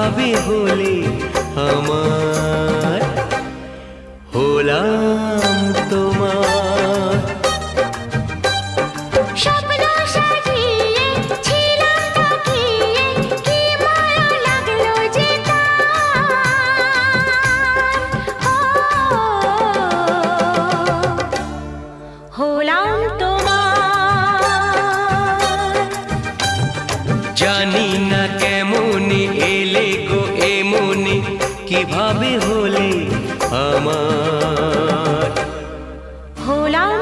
কিভাবে হলে আমার, হলাম তোমার। স্বপ্ন সাজিয়ে ছিলাম তাকিয়ে, কি মায়া লাগলো যে হলাম তোমার। জানি না কেমনে এলে গো এমনে, কিভাবে হলে আমার, হলাম